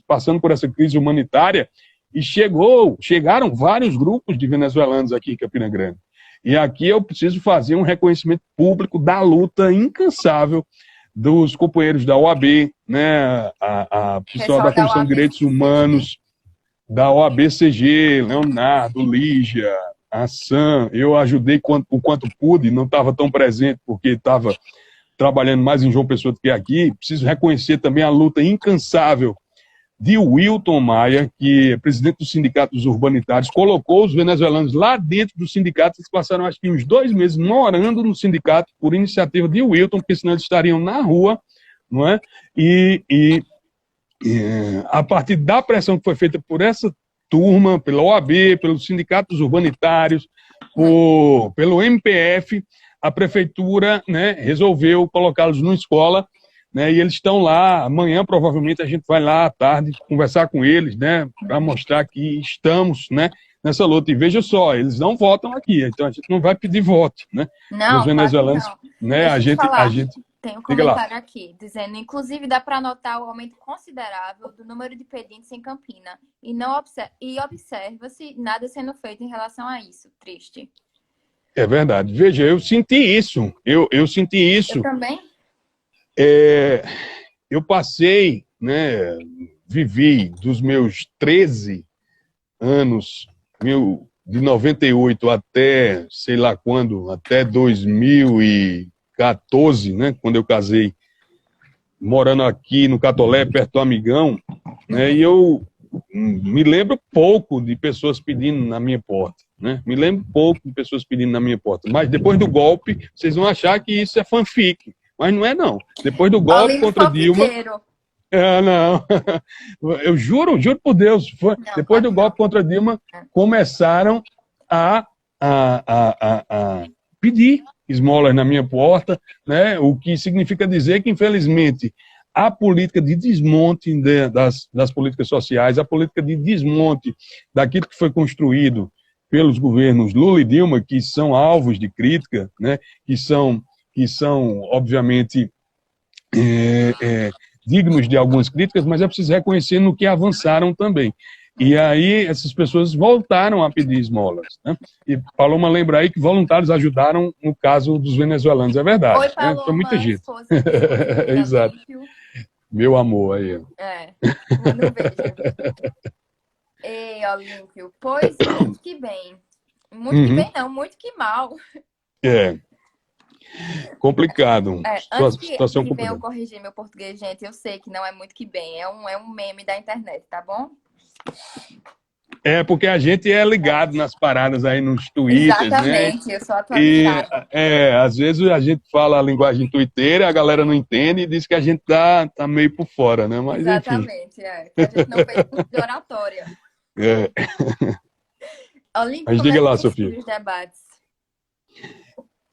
passando por essa crise humanitária, e chegaram vários grupos de venezuelanos aqui em Campina Grande. E aqui eu preciso fazer um reconhecimento público da luta incansável dos companheiros da OAB, né, a pessoal da Comissão de Direitos Humanos, da OAB-CG, Leonardo, Lígia, a Sam. Eu ajudei o quanto pude, não estava tão presente porque estava trabalhando mais em João Pessoa do que aqui. Preciso reconhecer também a luta incansável de Wilton Maia, que é presidente do Sindicato dos Urbanitários, colocou os venezuelanos lá dentro do sindicato. Eles passaram, acho que, uns 2 meses morando no sindicato por iniciativa de Wilton, porque senão eles estariam na rua, não é? A partir da pressão que foi feita por essa turma, pela OAB, pelo Sindicato dos Urbanitários, pelo MPF, a prefeitura, né, resolveu colocá-los numa escola, né, e eles estão lá. Amanhã, provavelmente, a gente vai lá à tarde conversar com eles, né, para mostrar que estamos, né, nessa luta. E veja só, eles não votam aqui, então a gente não vai pedir voto, né? Não, os venezuelanos, né, a gente tem um comentário aqui, dizendo, inclusive, dá para notar o aumento considerável do número de pedintes em Campina, e observa-se nada sendo feito em relação a isso. Triste. É verdade. Veja, eu senti isso. Eu senti isso. Eu também? Eu passei, né, vivi dos meus 13 anos, de 98 até, sei lá quando, até 2014, né, quando eu casei, morando aqui no Catolé, perto do Amigão, né, e eu me lembro pouco de pessoas pedindo na minha porta, né, mas depois do golpe, vocês vão achar que isso é fanfic. Mas não é, não. Depois do golpe contra Dilma... não. Eu juro por Deus. Depois do golpe contra Dilma, começaram a pedir esmolas na minha porta, né? O que significa dizer que, infelizmente, a política de desmonte das políticas sociais, a política de desmonte daquilo que foi construído pelos governos Lula e Dilma, que são alvos de crítica, né? que são, obviamente, dignos de algumas críticas, mas é preciso reconhecer no que avançaram também. E aí essas pessoas voltaram a pedir esmolas, né? E Paloma lembra aí que voluntários ajudaram no caso dos venezuelanos, é verdade. Oi, Paloma, né? Foi muita gente. Exato. Meu amor aí. Não vejo. Ei, Olímpio, pois muito que bem. Muito que bem não, muito que mal. Complicado. Antes que venham corrigir meu português, gente, eu sei que não é muito que bem, é um meme da internet, tá bom? Porque a gente é ligado nas paradas aí nos twitters, exatamente, né? Eu sou atualizada. Às vezes a gente fala a linguagem twitteira, a galera não entende e diz que a gente tá meio por fora, né? Mas, exatamente, que a gente não fez curso de oratória. Olímpio, mas diga lá, Sofia. Os debates?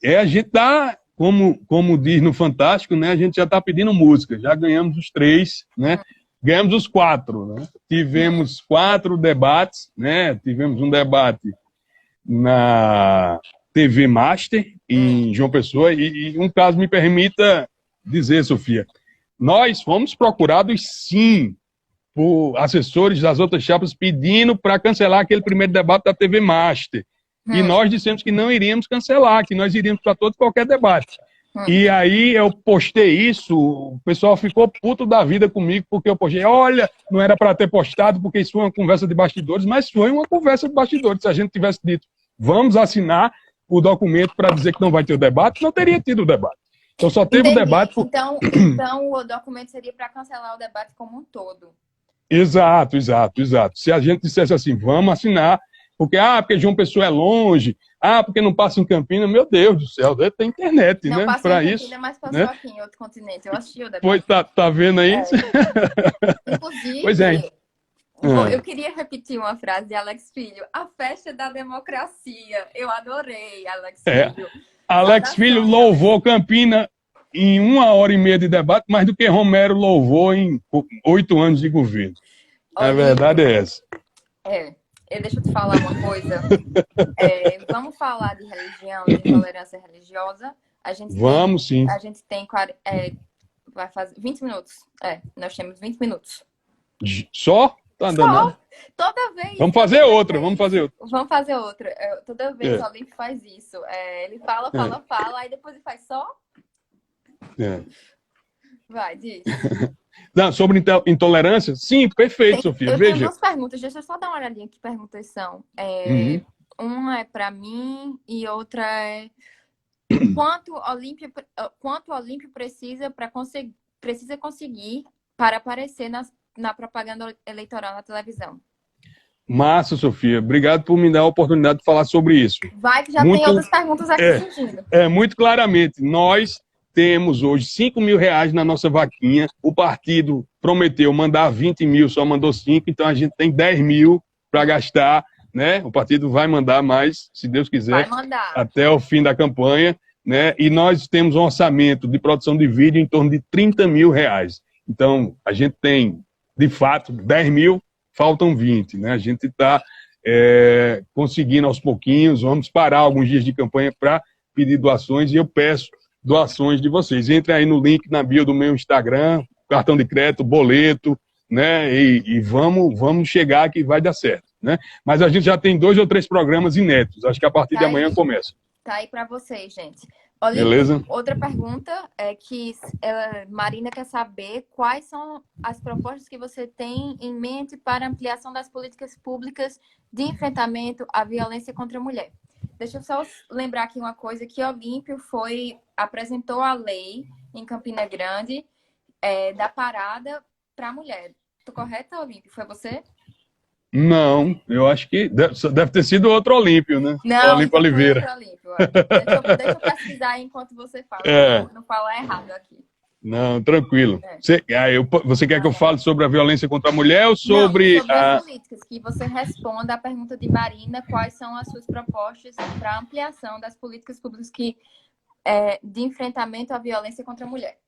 A gente tá, como diz no Fantástico, né? A gente já tá pedindo música, já ganhamos os 3, né? Ganhamos os 4, né? Tivemos 4 debates, né? Tivemos um debate na TV Master, em João Pessoa, e um caso me permita dizer, Sofia, nós fomos procurados, sim, por assessores das outras chapas pedindo para cancelar aquele primeiro debate da TV Master. E nós dissemos que não iríamos cancelar, que nós iríamos para todo e qualquer debate. E aí eu postei isso, o pessoal ficou puto da vida comigo, porque eu postei, olha, não era para ter postado, porque isso foi uma conversa de bastidores, mas foi uma conversa de bastidores. Se a gente tivesse dito, vamos assinar o documento para dizer que não vai ter o debate, não teria tido o debate. Então só teve o debate... Então o documento seria para cancelar o debate como um todo. Exato. Se a gente dissesse assim, vamos assinar, porque João Pessoa é longe, porque não passa em Campinas, meu Deus do céu, tem internet, não, né? Para isso, mas passou, né? Aqui em outro continente, eu assisti o debate. Pois tá vendo aí? Inclusive, pois é. Eu queria repetir uma frase de Alex Filho. A festa da democracia. Eu adorei, Alex É, Filho. Alex Filho Saudações, Alex. louvou Campina em 1 hora e meia de debate, mais do que Romero louvou em 8 anos de governo. A verdade Olímpio, é essa. deixa eu te falar uma coisa. Vamos falar de religião, de intolerância religiosa. Vamos sim. A gente tem vai fazer 20 minutos. Nós temos 20 minutos. Só? Tá danado. Só, toda vez. Vamos fazer outra, vamos fazer outra. Vamos fazer outra. Toda vez o Olímpio faz isso. Ele fala, aí depois ele faz só. Vai, diz. Não, sobre intolerância? Sim, perfeito, Sofia. Eu Veja. tenho duas perguntas, deixa eu só dar uma olhadinha que perguntas são. Uma é para mim e outra é quanto o Olímpio precisa conseguir para aparecer na propaganda eleitoral na televisão. Massa, Sofia. Obrigado por me dar a oportunidade de falar sobre isso. Vai que já tem outras perguntas aqui surgindo. Muito claramente. Nós temos hoje 5 mil reais na nossa vaquinha. O partido prometeu mandar 20 mil, só mandou 5, então a gente tem 10 mil para gastar, né? O partido vai mandar mais, se Deus quiser, até o fim da campanha, né? E nós temos um orçamento de produção de vídeo em torno de 30 mil reais. Então, a gente tem, de fato, 10 mil, faltam 20, né? A gente está conseguindo aos pouquinhos, vamos parar alguns dias de campanha para pedir doações e eu peço doações de vocês. Entre aí no link na bio do meu Instagram, cartão de crédito, boleto, né? E vamos chegar que vai dar certo, né? Mas a gente já tem 2 ou 3 programas inéditos. Acho que a partir de amanhã começa. Tá aí para vocês, gente. Olha, beleza? Outra pergunta é que Marina quer saber quais são as propostas que você tem em mente para ampliação das políticas públicas de enfrentamento à violência contra a mulher. Deixa eu só lembrar aqui uma coisa, que Olímpio apresentou a lei em Campina Grande da parada para a mulher. Tô correta, Olímpio? Foi você? Não, eu acho que deve ter sido outro Olímpio, né? Não, Olímpio Oliveira. Outro Olímpio. Deixa eu pesquisar aí enquanto você fala. Não falar errado aqui. Não, tranquilo. Você quer que eu fale sobre a violência contra a mulher ou sobre... Sobre as políticas, que você responda a pergunta de Marina, quais são as suas propostas para ampliação das políticas públicas de enfrentamento à violência contra a mulher.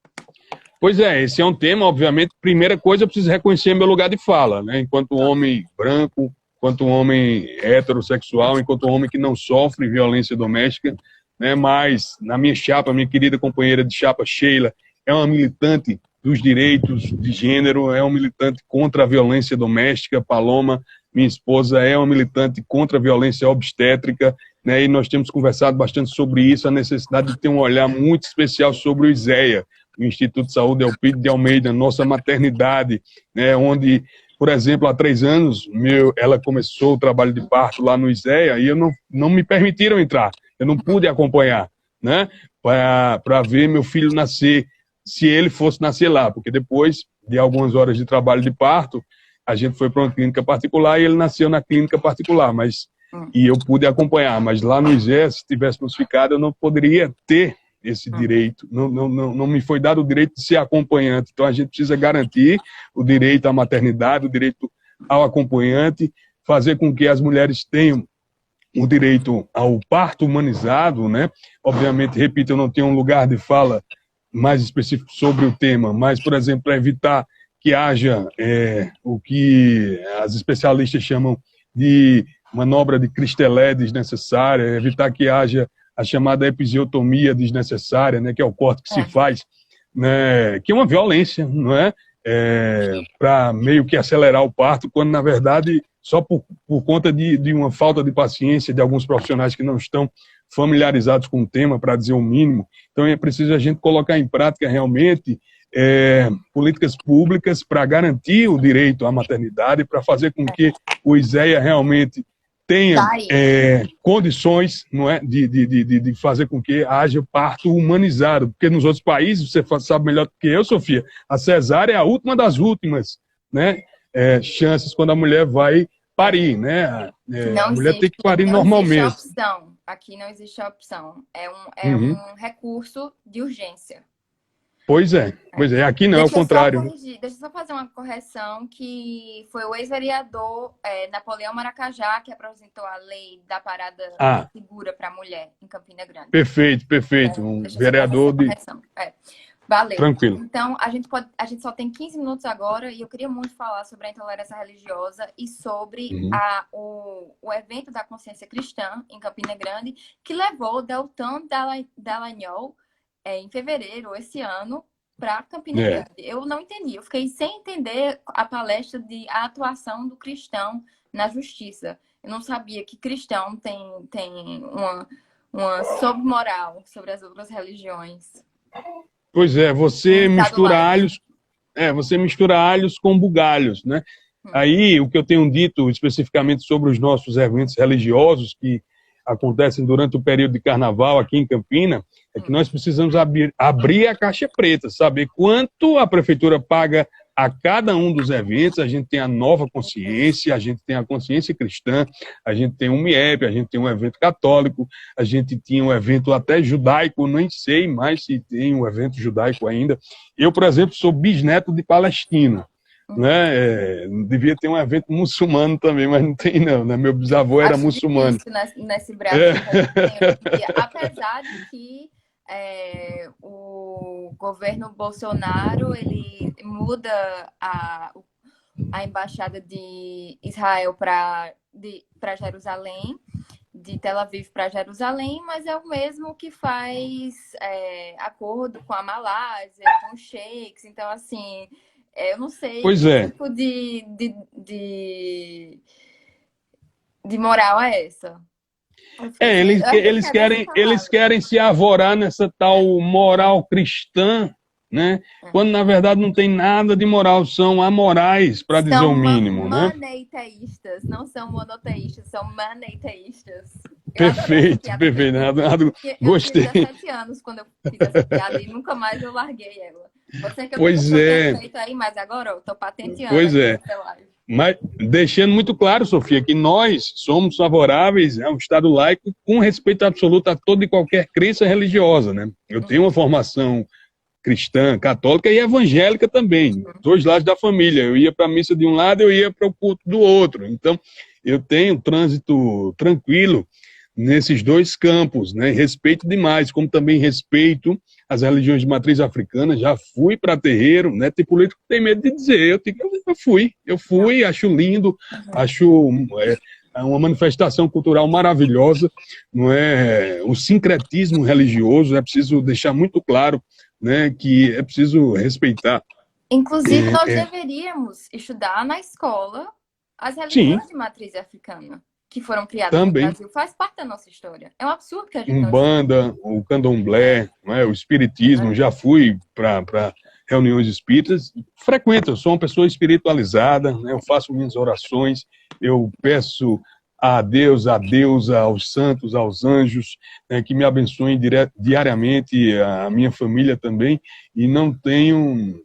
Pois esse é um tema, obviamente, primeira coisa, eu preciso reconhecer meu lugar de fala, né? Enquanto homem branco, enquanto homem heterossexual, enquanto homem que não sofre violência doméstica, né? Mas na minha chapa, minha querida companheira de chapa, Sheila, é uma militante dos direitos de gênero, é uma militante contra a violência doméstica. Paloma, minha esposa, é uma militante contra a violência obstétrica, né? E nós temos conversado bastante sobre isso, a necessidade de ter um olhar muito especial sobre o ISEA, o Instituto de Saúde Elpidio de Almeida, nossa maternidade, né, onde, por exemplo, há 3 anos, ela começou o trabalho de parto lá no ISEA e não me permitiram entrar, eu não pude acompanhar, né, para ver meu filho nascer, se ele fosse nascer lá, porque depois de algumas horas de trabalho de parto, a gente foi para uma clínica particular e ele nasceu na clínica particular, e eu pude acompanhar, mas lá no ISEA, se tivéssemos ficado, eu não poderia ter esse direito, não me foi dado o direito de ser acompanhante, então a gente precisa garantir o direito à maternidade, o direito ao acompanhante, fazer com que as mulheres tenham o direito ao parto humanizado, né? Obviamente, repito, eu não tenho um lugar de fala mais específico sobre o tema, mas, por exemplo, para evitar que haja o que as especialistas chamam de manobra de Cristelé desnecessária, evitar que haja a chamada episiotomia desnecessária, né, que é o corte que se faz, né, que é uma violência, não é? Para meio que acelerar o parto, quando, na verdade, só por conta de uma falta de paciência de alguns profissionais que não estão familiarizados com o tema, para dizer o mínimo. Então, é preciso a gente colocar em prática realmente políticas públicas para garantir o direito à maternidade, para fazer com que o ISEA realmente tenha condições, não é, de fazer com que haja parto humanizado, porque nos outros países, você sabe melhor do que eu, Sofia, a cesárea é a última das últimas, né, chances quando a mulher vai parir, né, a mulher tem que parir normalmente. Aqui não existe opção, é um recurso de urgência. Pois é, aqui não, é o Deixa eu só contrário. corrigir, deixa eu só fazer uma correção, que foi o ex-vereador Napoleão Maracajá que apresentou a lei da parada Ah, segura para mulher em Campina Grande. perfeito, um Deixa eu só fazer vereador essa de... correção. Valeu. Tranquilo. Então, a gente só tem 15 minutos agora e eu queria muito falar sobre a intolerância religiosa e sobre Uhum. o evento da consciência cristã em Campina Grande, que levou o Deltan Dallagnol em fevereiro esse ano para Campina É. Grande. Eu não entendi, eu fiquei sem entender a palestra de a atuação do cristão na justiça. Eu não sabia que cristão tem uma submoral sobre as outras religiões. Pois é, Um estado laico. você mistura alhos com bugalhos, né? Aí, o que eu tenho dito especificamente sobre os nossos eventos religiosos que acontecem durante o período de carnaval aqui em Campina, é que nós precisamos abrir a caixa preta, saber quanto a prefeitura paga a cada um dos eventos. A gente tem a nova consciência, a gente tem a consciência cristã, a gente tem um MIEP, a gente tem um evento católico, a gente tinha um evento até judaico, nem sei mais se tem um evento judaico ainda. Eu, por exemplo, sou bisneto de palestino, né? Devia ter um evento muçulmano também, mas não tem não, né? Meu bisavô era Acho muçulmano. difícil nesse Brasil. Apesar de que o governo Bolsonaro ele muda a embaixada de Israel para Jerusalém, de Tel Aviv para Jerusalém, mas é o mesmo que faz acordo com a Malásia, com os sheiks. Então, assim, eu não sei Pois que é. tipo de moral é essa. Eles querem se arvorar nessa tal moral cristã, né? Quando na verdade não tem nada de moral, são amorais, para dizer o mínimo, né? Maneiteístas, não são monoteístas, são maneiteístas. Perfeito. Gostei. Eu tinha 17 anos quando eu fiz essa piada e nunca mais eu larguei ela. Você que eu Pois é. feito aí, mas agora eu tô patenteando. Pois é. Mas deixando muito claro, Sofia, que nós somos favoráveis a um Estado laico com respeito absoluto a toda e qualquer crença religiosa, né? Eu tenho uma formação cristã, católica e evangélica também, dois lados da família. Eu ia para a missa de um lado, eu ia para o culto do outro. Então, eu tenho trânsito tranquilo nesses dois campos, né? Respeito demais, como também respeito as religiões de matriz africana. Já fui para terreiro, né? Tem político que tem medo de dizer, eu fui, acho lindo, acho uma manifestação cultural maravilhosa, não é? O sincretismo religioso, é preciso deixar muito claro, né, que é preciso respeitar. Inclusive, nós deveríamos estudar na escola as religiões de matriz africana que foram criadas no Brasil. Faz parte da nossa história. É um absurdo que a gente Umbanda, o candomblé, não é? O espiritismo, já fui para reuniões espíritas, frequento, eu sou uma pessoa espiritualizada, né? Eu faço minhas orações, eu peço a Deus, aos santos, aos anjos, né, que me abençoem diariamente, a minha família também, e não tenho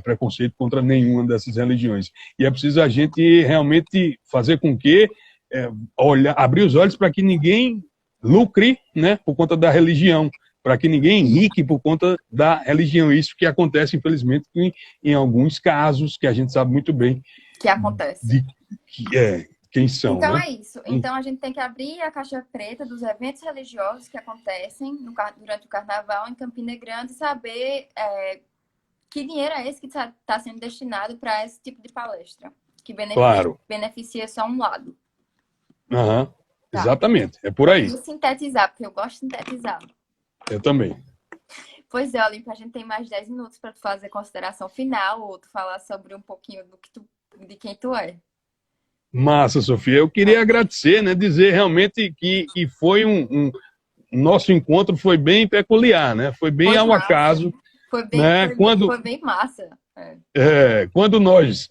preconceito contra nenhuma dessas religiões. E é preciso a gente realmente fazer com que abrir os olhos para que ninguém lucre, né, por conta da religião, para que ninguém enrique por conta da religião. Isso que acontece, infelizmente, em alguns casos, que a gente sabe muito bem. Que acontece. Quem são, então, né? É isso. Então, a gente tem que abrir a caixa preta dos eventos religiosos que acontecem durante o carnaval em Campina Grande e saber que dinheiro é esse que está sendo destinado para esse tipo de palestra, que beneficia só um lado. Tá. Exatamente, é por aí. Vou sintetizar, porque eu gosto de sintetizar. Eu também. Pois é, Olímpia, a gente tem mais 10 minutos para tu fazer consideração final ou tu falar sobre um pouquinho de quem tu é. Massa, Sofia. Eu queria agradecer, né? Dizer realmente que foi nosso encontro foi bem peculiar, né? Foi bem ao acaso. Foi bem, né? foi bem massa. Quando nós...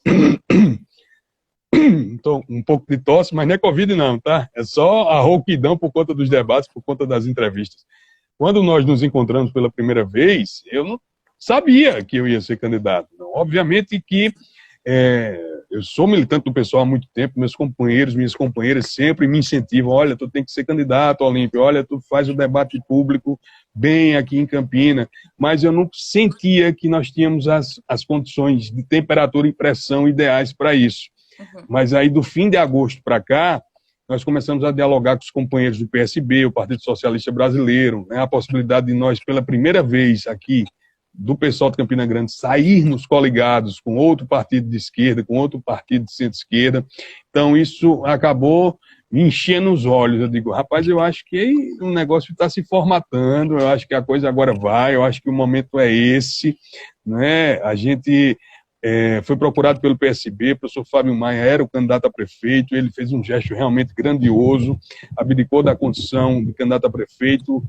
Tô um pouco de tosse, mas não é Covid não, tá? É só a rouquidão por conta dos debates, por conta das entrevistas. Quando nós nos encontramos pela primeira vez, eu não sabia que eu ia ser candidato. Obviamente que eu sou militante do pessoal há muito tempo, meus companheiros, minhas companheiras sempre me incentivam, olha, tu tem que ser candidato, Olímpio, olha, tu faz o debate público bem aqui em Campina, mas eu não sentia que nós tínhamos as condições de temperatura e pressão ideais para isso. Mas aí, do fim de agosto para cá, nós começamos a dialogar com os companheiros do PSB, o Partido Socialista Brasileiro, né, a possibilidade de nós, pela primeira vez aqui, do pessoal de Campina Grande, sairmos coligados com outro partido de esquerda, com outro partido de centro-esquerda. Então, isso acabou me enchendo os olhos. Eu digo, rapaz, eu acho que o negócio está se formatando, eu acho que a coisa agora vai, eu acho que o momento é esse, né? A gente foi procurado pelo PSB, o professor Fábio Maia era o candidato a prefeito, ele fez um gesto realmente grandioso, abdicou da condição de candidato a prefeito,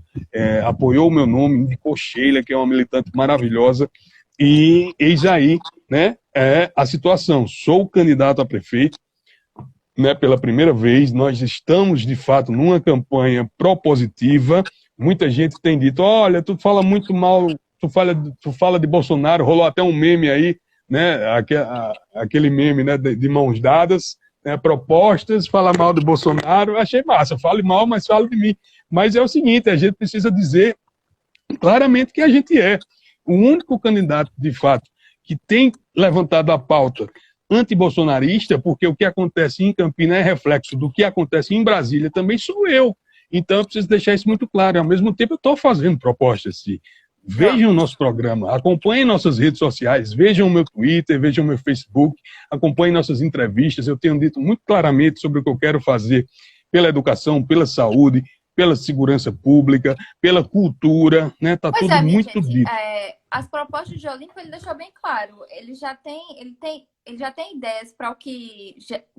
apoiou o meu nome, indicou Sheila, que é uma militante maravilhosa, e eis aí, né, a situação. Sou candidato a prefeito, né, pela primeira vez, nós estamos, de fato, numa campanha propositiva. Muita gente tem dito, olha, tu fala muito mal, tu fala de Bolsonaro, rolou até um meme aí, né, aquele meme, né, de mãos dadas, né, propostas, fala mal do Bolsonaro, achei massa, fale mal, mas fale de mim. Mas é o seguinte, a gente precisa dizer claramente que a gente é o único candidato, de fato, que tem levantado a pauta anti-bolsonarista, porque o que acontece em Campinas é reflexo do que acontece em Brasília, também sou eu. Então eu preciso deixar isso muito claro. Ao mesmo tempo eu estou fazendo propostas, sim. Vejam o nosso programa, acompanhem nossas redes sociais, vejam o meu Twitter, vejam o meu Facebook, acompanhem nossas entrevistas. Eu tenho dito muito claramente sobre o que eu quero fazer pela educação, pela saúde, pela segurança pública, pela cultura, né? Tá tudo muito dito. As propostas de Olímpio ele deixou bem claro. Ele já tem ideias para o que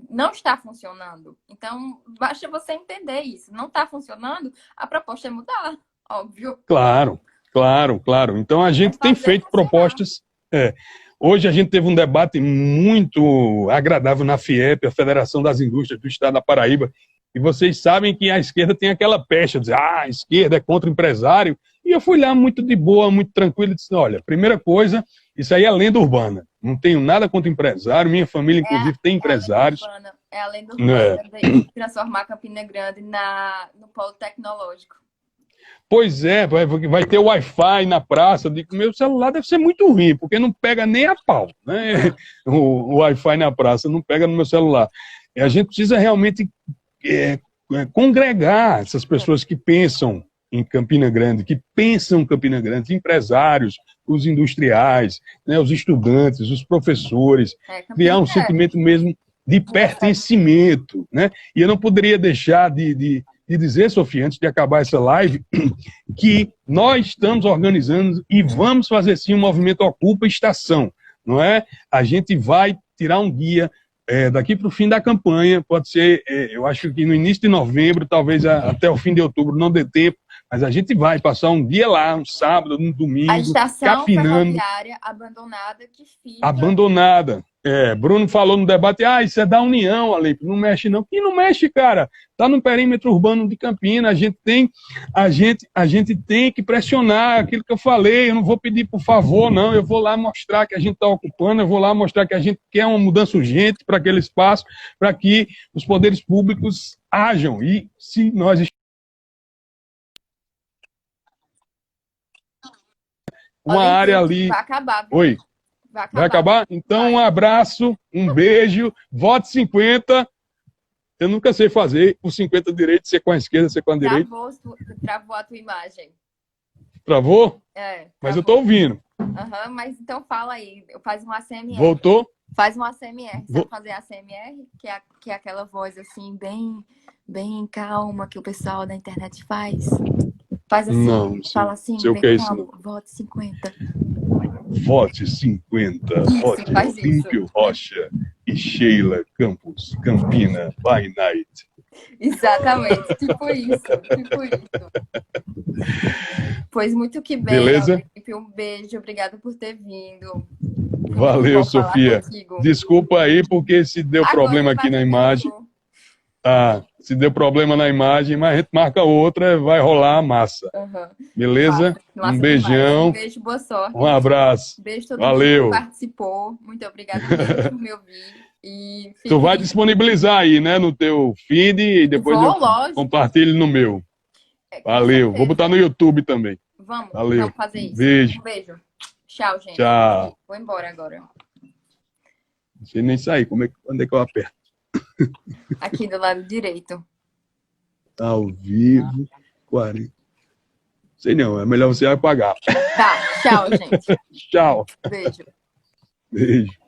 não está funcionando. Então, basta você entender isso. Não está funcionando, a proposta é mudar, óbvio. Claro. Então, a gente tem feito propostas. Hoje a gente teve um debate muito agradável na FIEP, a Federação das Indústrias do Estado da Paraíba, e vocês sabem que a esquerda tem aquela pecha, de dizer, a esquerda é contra o empresário, e eu fui lá muito de boa, muito tranquilo, e disse, olha, primeira coisa, isso aí é lenda urbana, não tenho nada contra o empresário, minha família, inclusive, tem empresários. É a lenda urbana de transformar Campina Grande no polo tecnológico. Pois é, vai ter Wi-Fi na praça. Eu digo, meu celular deve ser muito ruim, porque não pega nem a pau, né? O Wi-Fi na praça não pega no meu celular. E a gente precisa realmente congregar essas pessoas que pensam em Campina Grande, que pensam em Campina Grande, empresários, os industriais, né, os estudantes, os professores, criar um sentimento mesmo de pertencimento, né? E eu não poderia deixar de dizer, Sofia, antes de acabar essa live, que nós estamos organizando e vamos fazer sim um movimento Ocupa Estação, não é? A gente vai tirar um guia daqui para o fim da campanha, pode ser, eu acho que no início de novembro, talvez até o fim de outubro, não dê tempo, mas a gente vai passar um dia lá, um sábado, um domingo, a estação capinando. Ferroviária abandonada que fica... Abandonada. Bruno falou no debate, isso é da União, Alípio, não mexe não. Quem não mexe, cara? Está no perímetro urbano de Campina, a gente tem que pressionar aquilo que eu falei, eu não vou pedir por favor, não, eu vou lá mostrar que a gente está ocupando, eu vou lá mostrar que a gente quer uma mudança urgente para aquele espaço, para que os poderes públicos ajam, e se nós uma área ali... Vai acabar. Viu? Oi. Vai acabar? Então, um abraço, um beijo, vote 50. Eu nunca sei fazer o 50 direito, ser com a esquerda, ser com a direita. Travou a tua imagem. Travou? Travou. Mas eu tô ouvindo. Mas então fala aí, faz um ACMR. Voltou? Faz um ACMR. Sabe fazer ACMR? Que é aquela voz assim, bem calma, que o pessoal da internet faz. Faz assim, não, fala assim, sei o que é isso, não. Vote 50. Vote 50. Isso, vote faz Olímpio isso. Rocha e Sheila Campos, Campina, by night. Exatamente, tipo isso. Pois muito que bem, beleza? Olímpio, um beijo, obrigada por ter vindo. Valeu, Sofia. Desculpa aí, porque se deu problema aqui na imagem. Se deu problema na imagem, mas a gente marca outra, vai rolar a massa. Beleza? Um beijão. Um beijo, boa sorte. Um abraço. Beijo a todo Valeu. mundo que participou. Muito obrigada mesmo por me ouvir. E Tu vai fique... disponibilizar aí, né, no teu feed e depois Vou, eu lógico. compartilho no meu. Com Valeu. Vou certeza. botar no YouTube também. Valeu. Vamos fazer isso. Beijo. Um beijo. Tchau, gente. Tchau. Vou embora agora. Não sei nem sair. Onde é que eu aperto? Aqui do lado direito. Ao vivo. 40. Sei não, é melhor você apagar. Tá, tchau, gente. Tchau. Beijo. Beijo.